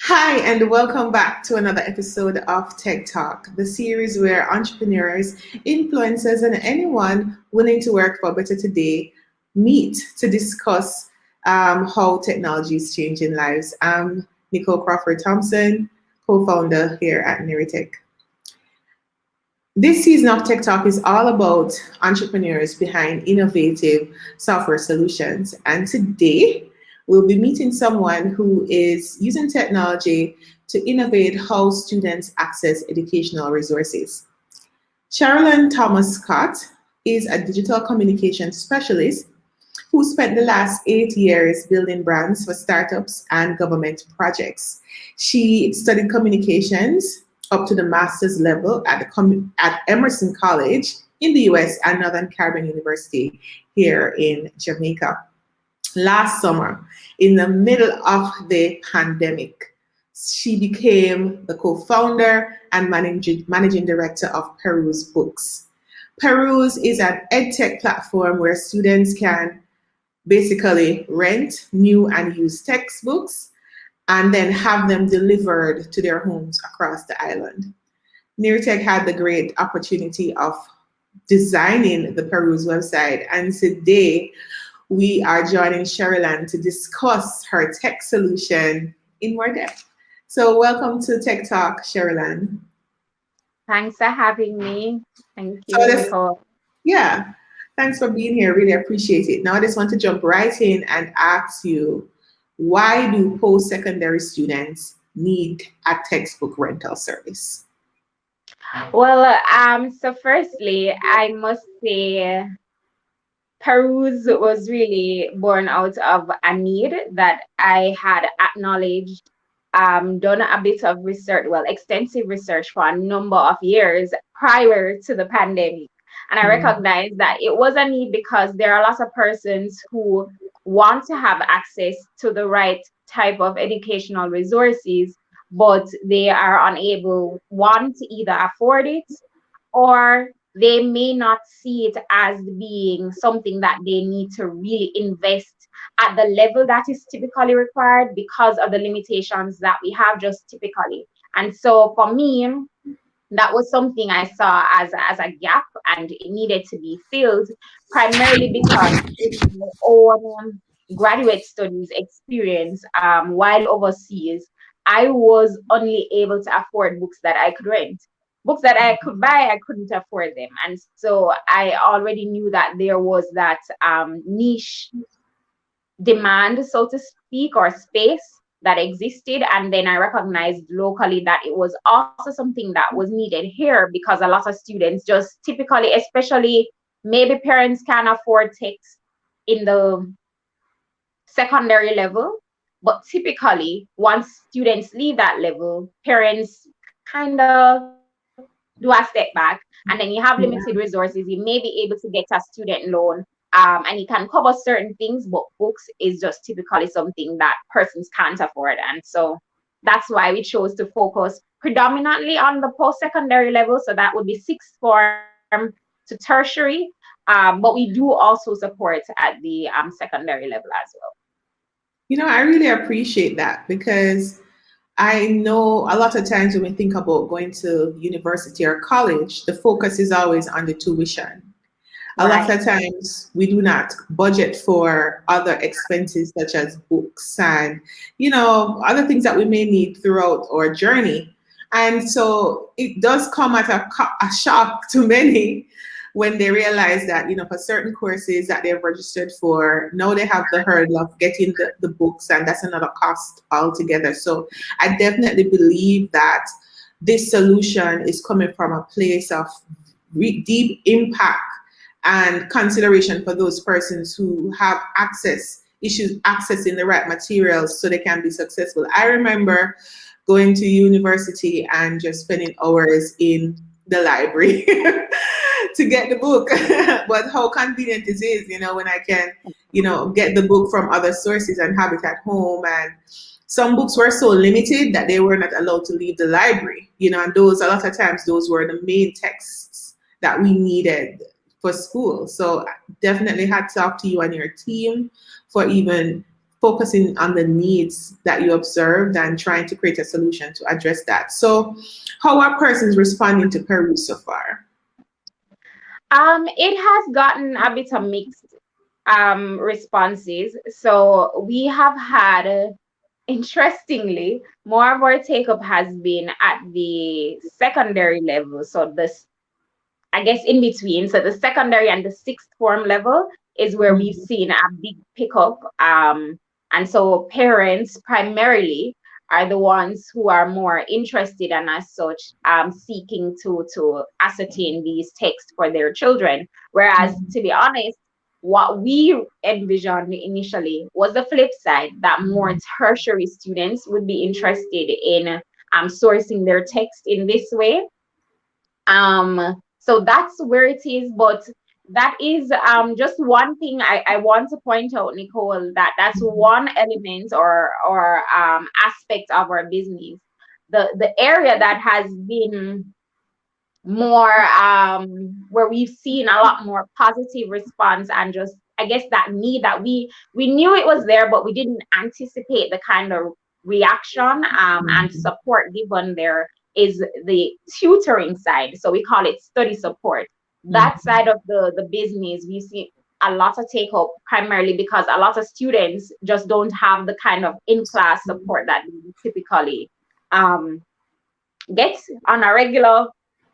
Hi, and welcome back to another episode of Tech Talk, the series where entrepreneurs, influencers, and anyone willing to work for better today meet to discuss how technology is changing lives. I'm Nicole Crawford Thompson, co founder here at Neritech. This season of Tech Talk is all about entrepreneurs behind innovative software solutions. And today, we'll be meeting someone who is using technology to innovate how students access educational resources. Sheryl-Ann Thomas Scott is a digital communication specialist who spent the last 8 years building brands for startups and government projects. She studied communications up to the master's level at Emerson College in the US and Northern Caribbean University here in Jamaica. Last summer, in the middle of the pandemic, she became the co-founder and managing director of Peruse Books. Peruse is an edtech platform where students can basically rent new and used textbooks and then have them delivered to their homes across the island. Neartech had the great opportunity of designing the Peruse website, and today we are joining Sheryl-Ann to discuss her tech solution in more depth. So welcome to Tech Talk, Sheryl-Ann. Thanks for having me. Thank So you, this, Nicole. yeah, thanks for being here. Really appreciate it. Now I just want to jump right in and ask you, why do post-secondary students need a textbook rental service? So firstly, I must say Peruse was really born out of a need that I had acknowledged, done a bit of research, extensive research for a number of years prior to the pandemic. And I Mm, recognized that it was a need because there are lots of persons who want to have access to the right type of educational resources, but they are unable, one, to either afford it, or they may not see it as being something that they need to really invest at the level that is typically required because of the limitations that we have just typically. And so for me, that was something I saw as a gap, and it needed to be filled, primarily because in my own graduate studies experience, while overseas, I was only able to afford books that I could rent. Books that I could buy, I couldn't afford them. And so I already knew that there was that niche demand, so to speak, or space that existed. And then I recognized locally that it was also something that was needed here because a lot of students just typically, especially maybe parents can afford text in the secondary level, but typically once students leave that level, parents kind of do a step back, and then you have limited yeah. resources. You may be able to get a student loan, and you can cover certain things, but books is just typically something that persons can't afford. And so that's why we chose to focus predominantly on the post-secondary level. So that would be sixth form to tertiary, but we do also support at the secondary level as well. I really appreciate that because I know a lot of times when we think about going to university or college, the focus is always on the tuition. A lot Right. of times we do not budget for other expenses such as books and, other things that we may need throughout our journey. And so it does come at a shock to many when they realize that, for certain courses that they've registered for, now they have the hurdle of getting the books, and that's another cost altogether. So I definitely believe that this solution is coming from a place of deep impact and consideration for those persons who have issues accessing the right materials so they can be successful. I remember going to university and just spending hours in the library to get the book. But how convenient it is, when I can, get the book from other sources and have it at home. And some books were so limited that they were not allowed to leave the library, and those, a lot of times, those were the main texts that we needed for school. So definitely hats off to you and your team for even focusing on the needs that you observed and trying to create a solution to address that. So, how are persons responding to Peruse so far? It has gotten a bit of mixed responses. So we have had, interestingly, more of our take up has been at the secondary level. So this, I guess, in between. So the secondary and the sixth form level is where we've Mhm. seen a big pickup. And so parents primarily are the ones who are more interested and as such seeking to ascertain these texts for their children. Whereas, to be honest, what we envisioned initially was the flip side, that more tertiary students would be interested in sourcing their text in this way. So that's where it is, but that is just one thing I want to point out, Nicole, that that's one element or aspect of our business. The area that has been more where we've seen a lot more positive response and just, I guess, that need that we knew it was there, but we didn't anticipate the kind of reaction and support given there, is the tutoring side. So we call it study support. That side of the business, we see a lot of take up primarily because a lot of students just don't have the kind of in-class support that we typically um, get on a regular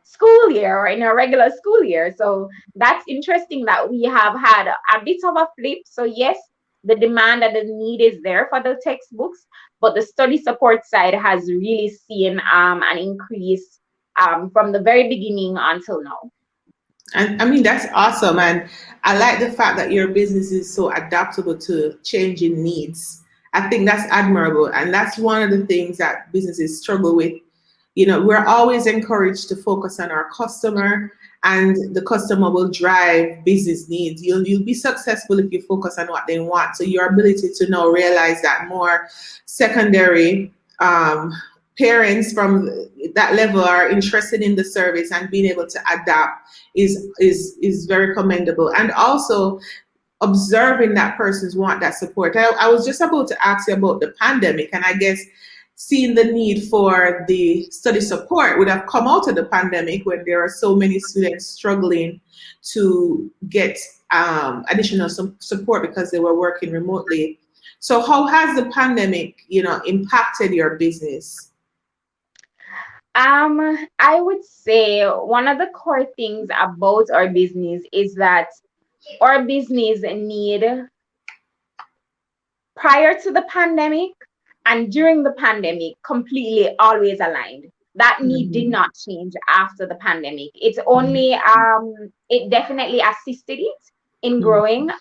school year or in a regular school year. So that's interesting that we have had a bit of a flip. So yes, the demand and the need is there for the textbooks, but the study support side has really seen an increase from the very beginning until now. And I mean, that's awesome. And I like the fact that your business is so adaptable to changing needs. I think that's admirable. And that's one of the things that businesses struggle with. You know, we're always encouraged to focus on our customer, and the customer will drive business needs. You'll be successful if you focus on what they want. So your ability to now realize that more secondary parents from that level are interested in the service and being able to adapt is very commendable. And also observing that persons want that support. I was just about to ask you about the pandemic, and I guess seeing the need for the study support would have come out of the pandemic when there are so many students struggling to get additional support because they were working remotely. So how has the pandemic, impacted your business? I would say one of the core things about our business is that our business need, prior to the pandemic and during the pandemic, completely always aligned. That need did Mhm. not change after the pandemic. It's only it definitely assisted it in Mhm. growing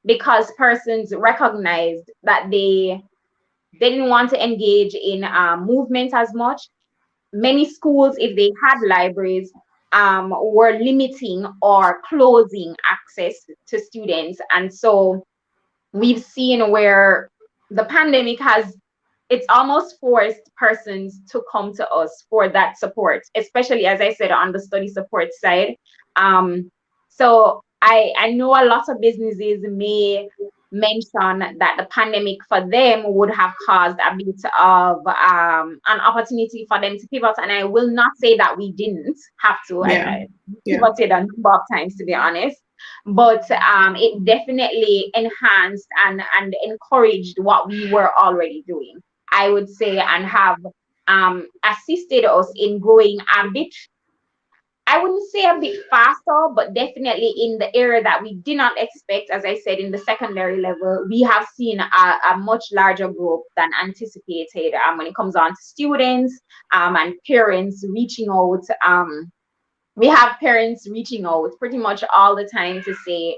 because persons recognized that they didn't want to engage in movement as much. Many schools, if they had libraries, were limiting or closing access to students. And so we've seen where the pandemic has, it's almost forced persons to come to us for that support, especially, as I said, on the study support side. So I know a lot of businesses may mention that the pandemic for them would have caused a bit of an opportunity for them to pivot, and I will not say that we didn't have to. Yeah. I Yeah. pivoted a number of times, to be honest, but it definitely enhanced and encouraged what we were already doing, I would say, and have assisted us in growing a bit. I wouldn't say a bit faster, but definitely in the area that we did not expect. As I said, in the secondary level, we have seen a much larger growth than anticipated when it comes on to students and parents reaching out. We have parents reaching out pretty much all the time to say,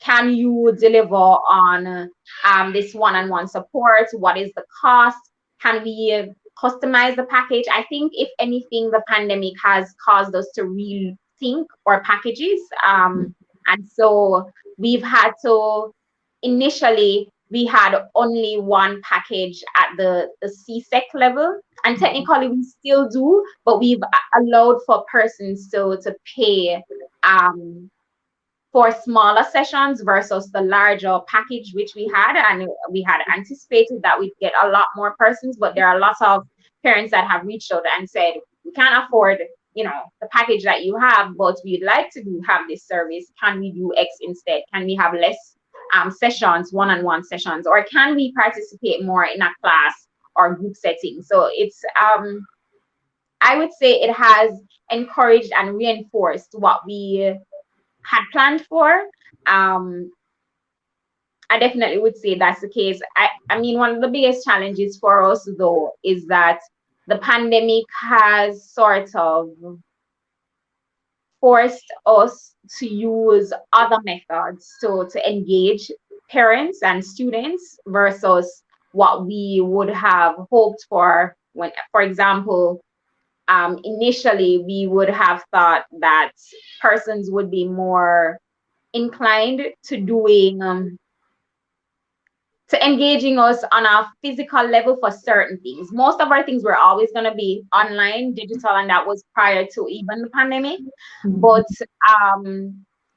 can you deliver on this one-on-one support? What is the cost? Can we customize the package? I think, if anything, the pandemic has caused us to rethink our packages. And so we've had to, initially, we had only one package at the CSEC level. And technically we still do, but we've allowed for persons to pay for smaller sessions versus the larger package which we had, and we had anticipated that we'd get a lot more persons, but there are lots of parents that have reached out and said we can't afford, you know, the package that you have, but we'd like to have this service. Can we do X instead? Can we have less sessions, one-on-one sessions, or can we participate more in a class or group setting? So it's I would say it has encouraged and reinforced what we had planned for. Um, I definitely would say that's the case. I mean, one of the biggest challenges for us, though, is that the pandemic has sort of forced us to use other methods to engage parents and students versus what we would have hoped for when, for example, initially we would have thought that persons would be more inclined to doing to engaging us on a physical level for certain things. Most of our things were always going to be online, digital, and that was prior to even the pandemic. But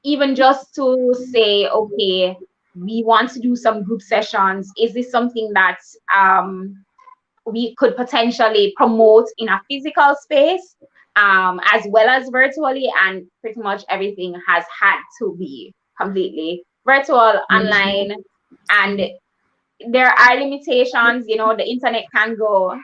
even just to say, okay, we want to do some group sessions, is this something that we could potentially promote in a physical space as well as virtually? And pretty much everything has had to be completely virtual, online, and there are limitations. You know, the internet can go,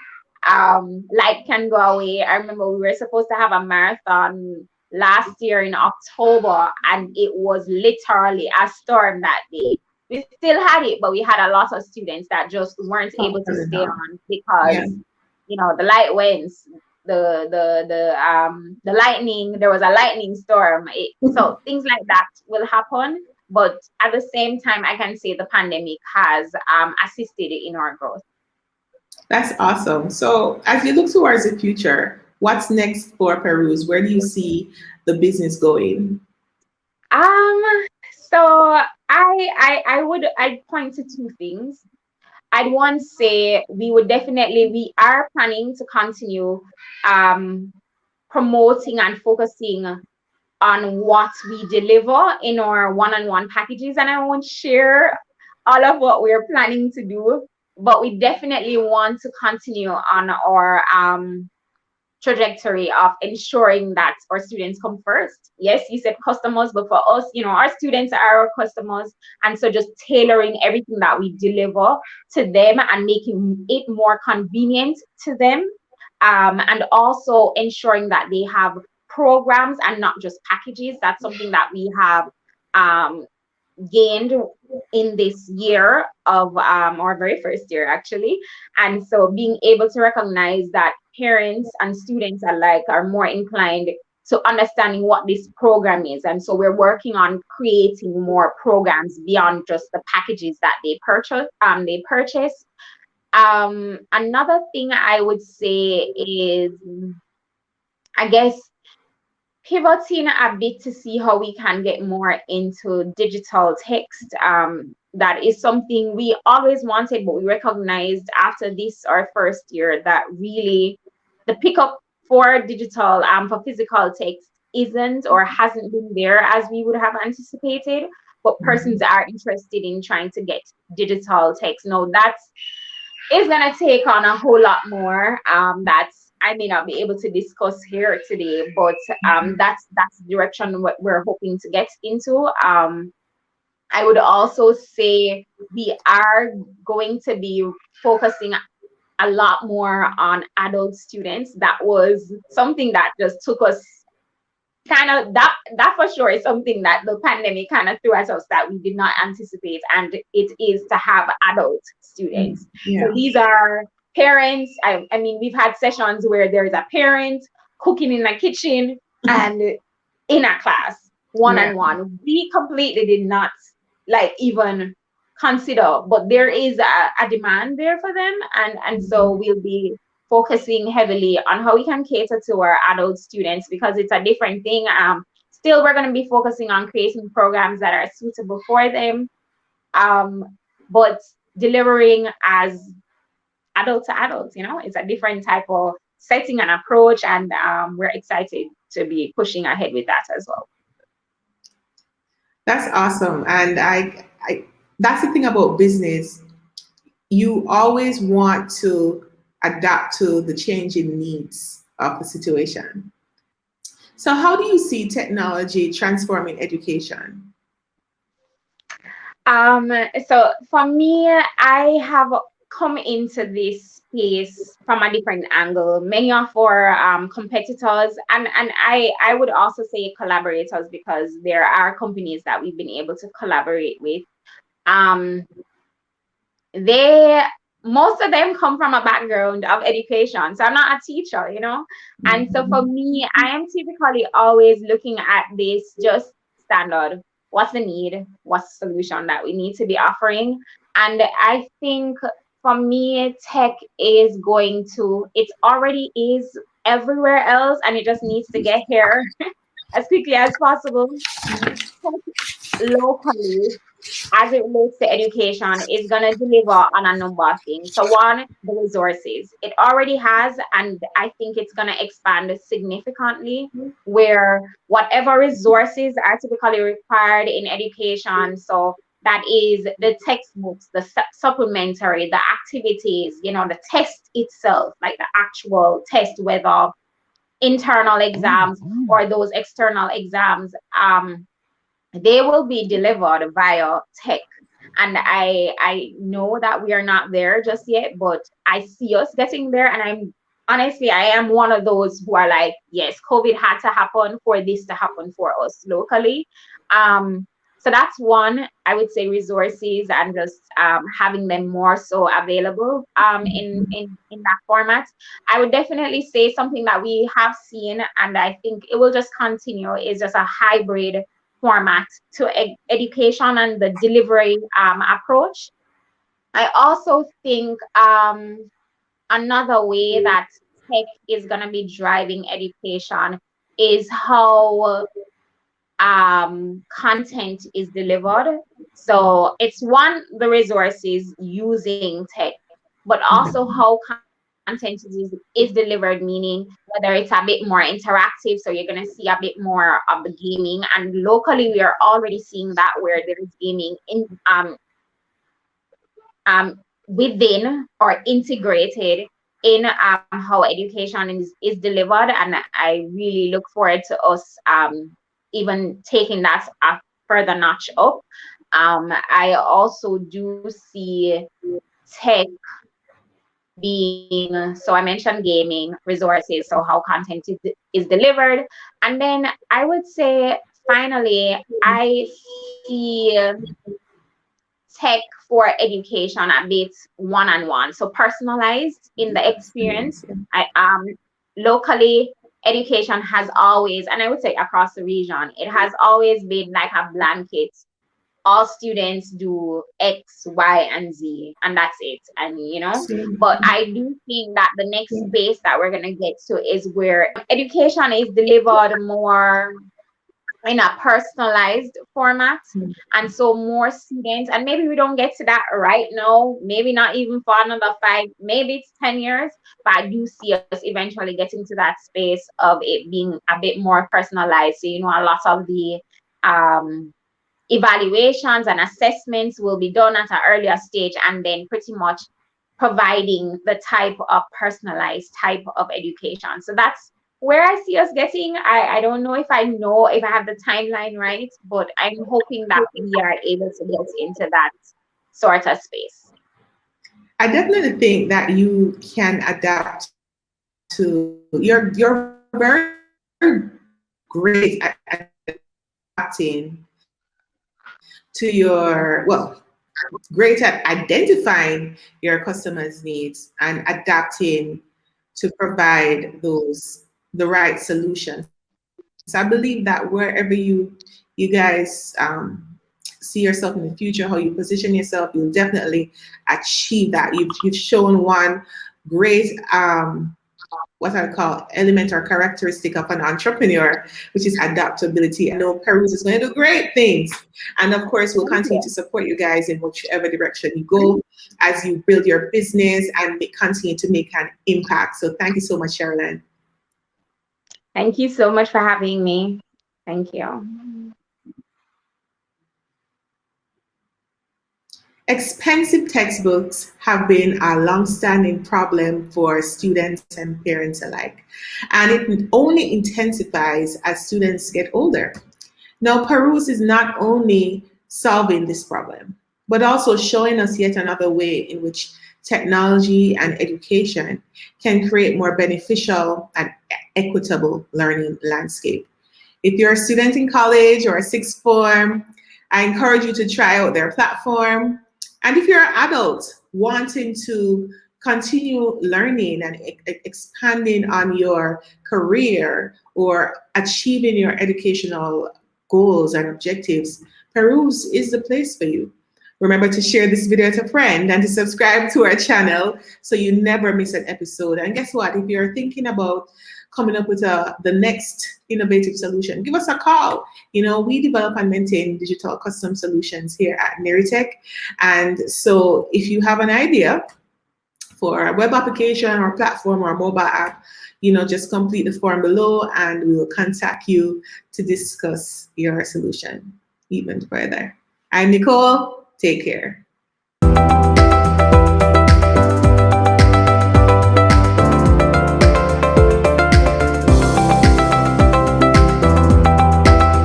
light can go away. I remember we were supposed to have a marathon last year in October, and it was literally a storm that day. We still had it, but we had a lot of students that just weren't able to stay on because, you know, the light went, the lightning, there was a lightning storm. So things like that will happen. But at the same time, I can say the pandemic has assisted in our growth. That's awesome. So as you look towards the future, what's next for Peruse? Where do you see the business going? So I'd point to two things. I'd want to say we are planning to continue promoting and focusing on what we deliver in our one-on-one packages, and I won't share all of what we're planning to do, but we definitely want to continue on our trajectory of ensuring that our students come first. Yes, you said customers, but for us, you know, our students are our customers. And so just tailoring everything that we deliver to them and making it more convenient to them. And also ensuring that they have programs and not just packages. That's something that we have gained in this year of our very first year, actually. And so being able to recognize that parents and students alike are more inclined to understanding what this program is. And so we're working on creating more programs beyond just the packages that they purchase. Another thing I would say is, I guess, pivoting a bit to see how we can get more into digital text. That is something we always wanted, but we recognized after this, our first year, that really the pickup for digital, for physical text isn't or hasn't been there as we would have anticipated, but persons are interested in trying to get digital text. Now, that's is going to take on a whole lot more that I may not be able to discuss here today, but that's the direction what we're hoping to get into. I would also say we are going to be focusing a lot more on adult students. That was something that just took us kind of, that for sure is something that the pandemic kind of threw at us that we did not anticipate, and it is to have adult students. So these are parents. I mean, we've had sessions where there's a parent cooking in a kitchen and in a class one-on-one. We completely did not even consider, but there is a demand there for them, and so we'll be focusing heavily on how we can cater to our adult students, because it's a different thing. Still, we're going to be focusing on creating programs that are suitable for them, but delivering as adult to adult, you know, it's a different type of setting and approach, and we're excited to be pushing ahead with that as well. That's awesome. And that's the thing about business. You always want to adapt to the changing needs of the situation. So, how do you see technology transforming education? Um, so for me, I have come into this space from a different angle. Many of our competitors, and I would also say collaborators, because there are companies that we've been able to collaborate with. Um, they Most of them come from a background of education. So I'm not a teacher, you know. And so for me, I am typically always looking at this just standard. What's the need? What's the solution that we need to be offering? And I think for me, tech is going to, it already is everywhere else, and it just needs to get here as quickly as possible. Tech locally, as it relates to education, is going to deliver on a number of things. So, one, the resources. It already has, and I think it's going to expand significantly, where whatever resources are typically required in education, so that is the textbooks, the supplementary, the activities, you know, the test itself, like the actual test, whether internal exams or those external exams. They will be delivered via tech. And I know that we are not there just yet, but I see us getting there. And I'm honestly, I am one of those who are like, yes, COVID had to happen for this to happen for us locally. So that's one. I would say resources, and just having them more so available in that format. I would definitely say something that we have seen, and I think it will just continue, is just a hybrid format to education and the delivery approach. I also think another way that tech is going to be driving education is how content is delivered. So it's one, the resources using tech, but also how content is delivered, meaning whether it's a bit more interactive. So you're going to see a bit more of the gaming, and locally we are already seeing that, where there is gaming in within or integrated in how education is delivered. And I really look forward to us even taking that a further notch up. I also do see tech being, so I mentioned gaming, resources, so how content is delivered. And then I would say finally, I see tech for education a bit one-on-one, so personalized in the experience. I Locally, education has always, and I would say across the region, it has always been like a blanket. All students do X, Y, and Z, and that's it. And you know, but I do think that the next space that we're gonna get to is where education is delivered more in a personalized format. And so more students, and maybe we don't get to that right now, maybe not even for another 5, maybe it's 10 years, but I do see us eventually getting to that space of it being a bit more personalized. So, you know, a lot of the um evaluations and assessments will be done at an earlier stage, and then pretty much providing the type of personalized type of education. So that's where I see us getting. I don't know if I have the timeline right, but I'm hoping that we are able to get into that sort of space. I definitely think that you can adapt to you're very great at adapting to your great at identifying your customers' needs and adapting to provide those the right solutions. I believe that wherever you guys see yourself in the future, how you position yourself, you'll definitely achieve that. You've shown one great what I call element or characteristic of an entrepreneur, which is adaptability. I know Peruse is going to do great things. And of course, we'll continue to support you guys in whichever direction you go as you build your business and continue to make an impact. So thank you so much, Sheryl-Ann. Thank you so much for having me. Thank you. Expensive textbooks have been a long-standing problem for students and parents alike, and it only intensifies as students get older. Now, Peruse is not only solving this problem, but also showing us yet another way in which technology and education can create more beneficial and equitable learning landscape. If you're a student in college or a sixth form, I encourage you to try out their platform. And if you're an adult wanting to continue learning and expanding on your career or achieving your educational goals and objectives, Peruse is the place for you. Remember to share this video with a friend and to subscribe to our channel so you never miss an episode. And guess what? If you're thinking about coming up with the next innovative solution, give us a call. You know, we develop and maintain digital custom solutions here at Neritech. And so if you have an idea for a web application or platform or mobile app, you know, just complete the form below and we will contact you to discuss your solution even further. I'm Nicole. Take care.